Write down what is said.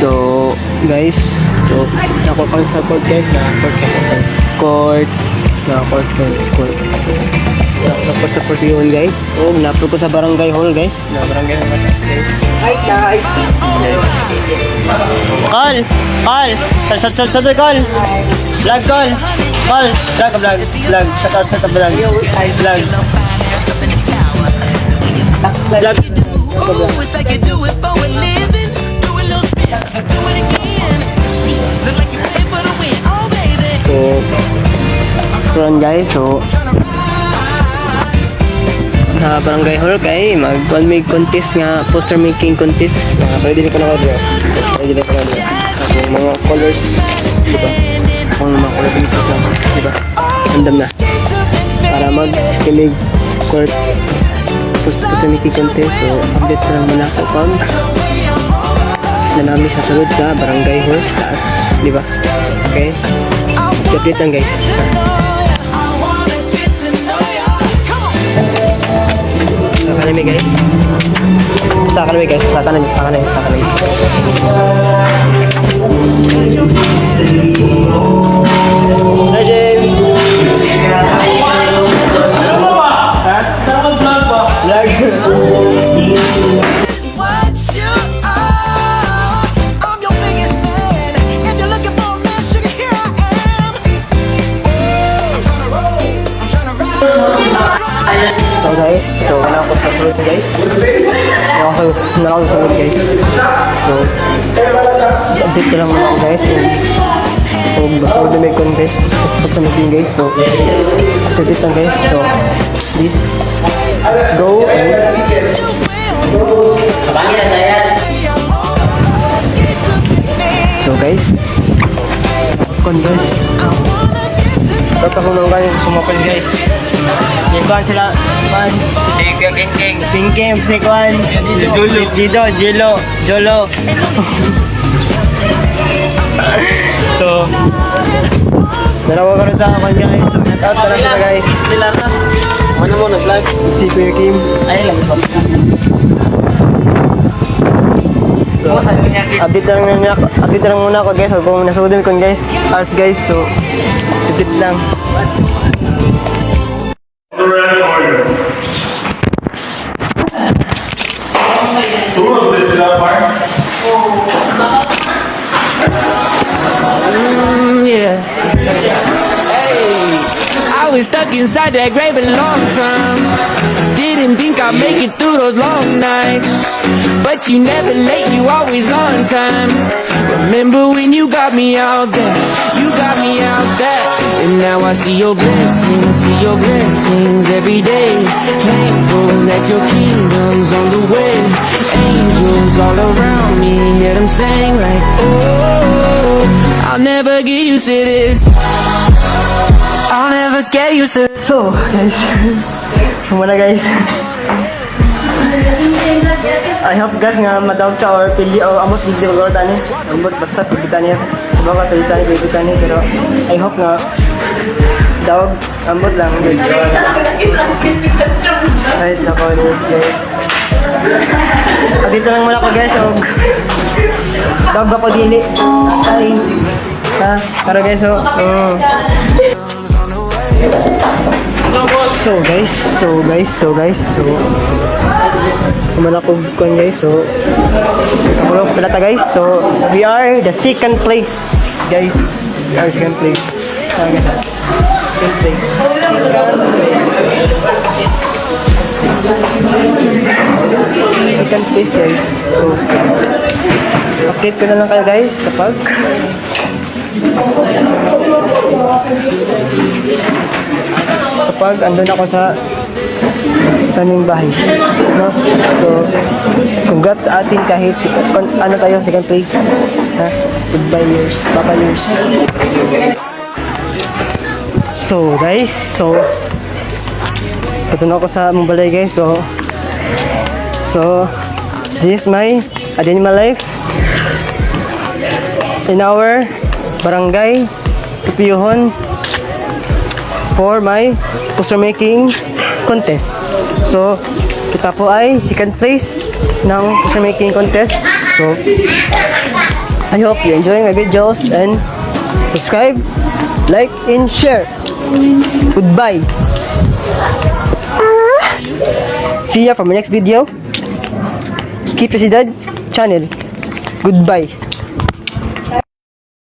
So guys, so ako pang sa court guys, na support yun guys. So na-upload ko sa barangay hall guys, na barangay hall guys. Hi guys. Call. Sa call. Vlog call. Vlog. Shut up vlog. Vlog. Vlog. It's like you do it for a living. Do a little spin, do it again. Look like you pay for the win. Oh baby. So guys, so na barangay hall kay mag one make contest nga, poster making contest na pwede ko na video. Ako mga colors, di ba? Ang mga color pieces na, di ba? Andam na. Para mag-kimig court poster making contest. So update ko lang muna ako pag na namin sa sunod sa barangay hall taas, di ba? Okay? Update lang guys. Saka namin guys. Saka namin. Hi James. What you are, I'm your biggest fan. If you're looking for a man, sugar, here I am. I'm tryna roll, I'm tryna ride. So guys, so wala ako sa sunod guys. Wala ako sa sunod guys. So update ko lang muna ako guys. Kung basta na may contest basta mag-game guys. So update lang guys. So please go and so guys, converse. Dapat ako nung kayo sumapal guys. Yung kuhan sila, man. Si King, si kuhan. Jolo. So, dalawa ka rin sa akin guys. Shout out sila guys. Ano mo nag-vlog? Si Kuya Kim. Ay lang po. So, update lang muna ako guys. Kung nasudin ko guys. As guys, so, update lang. Yeah. Hey, I was stuck inside that grave a long time. Didn't think I'd make it through those long nights. But you never late, you always on time. Remember when you got me out there? You got me out there. And now I see your blessings every day. Thankful that your kingdom's on the way. Angels all around me, hear them saying like, oh, I'll never get used to this. I'll never get used to this. So, guys. Muna guys. I hope guys nga madawag siya or pili o amot hindi magawatan niya. Amot basta pigitan niya. Sabang pigitan niya. Pero I hope nga dawag amot lang. Guys, nako guys. Dito lang muna ko guys. Dawag ako dili. Ay. Ha? Para guys so. So guys, kumalakog ko guys, so kumulong pala ta guys, so we are the second place guys, second place guys, so update ko na lang kayo guys kapag andun ako sa aming bahay, no? So congrats sa atin kahit ano tayo, second place, ha? Goodbye years, papa years. So guys, so ito na ako sa Mumbalay guys, so this is my day in my life in our barangay Tupiyuhon for my poster making contest. So kita po ay second place ng poster making contest. So I hope you're enjoying my videos and subscribe, like, and share. Goodbye. See ya for my next video. Keep President channel. Goodbye.